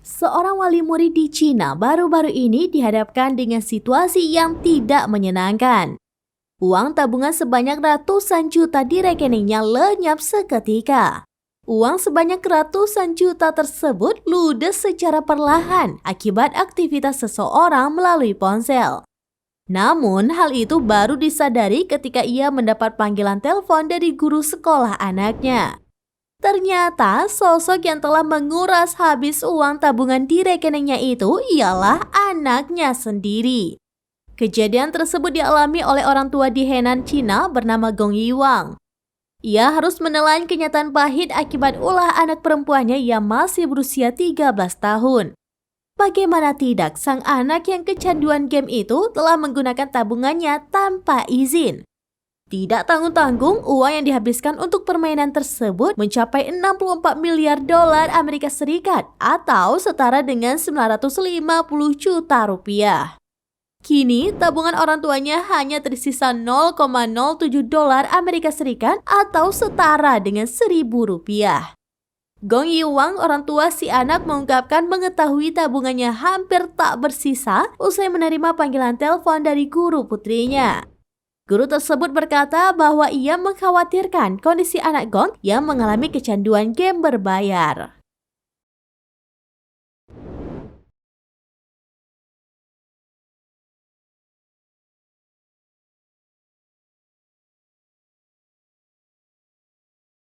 Seorang wali murid di Cina baru-baru ini dihadapkan dengan situasi yang tidak menyenangkan. Uang tabungan sebanyak ratusan juta di rekeningnya lenyap seketika. Uang sebanyak ratusan juta tersebut ludes secara perlahan akibat aktivitas seseorang melalui ponsel. Namun, hal itu baru disadari ketika ia mendapat panggilan telepon dari guru sekolah anaknya. Ternyata sosok yang telah menguras habis uang tabungan di rekeningnya itu ialah anaknya sendiri. Kejadian tersebut dialami oleh orang tua di Henan, Cina bernama Gong Yiwang. Ia harus menelan kenyataan pahit akibat ulah anak perempuannya yang masih berusia 13 tahun. Bagaimana tidak, sang anak yang kecanduan game itu telah menggunakan tabungannya tanpa izin. Tidak tanggung-tanggung, uang yang dihabiskan untuk permainan tersebut mencapai 64 miliar dolar Amerika Serikat atau setara dengan 950 juta rupiah. Kini, tabungan orang tuanya hanya tersisa 0,07 dolar Amerika Serikat atau setara dengan 1.000 rupiah. Gong Yiwang, orang tua si anak, mengungkapkan mengetahui tabungannya hampir tak bersisa usai menerima panggilan telepon dari guru putrinya. Guru tersebut berkata bahwa ia mengkhawatirkan kondisi anak Gong yang mengalami kecanduan game berbayar.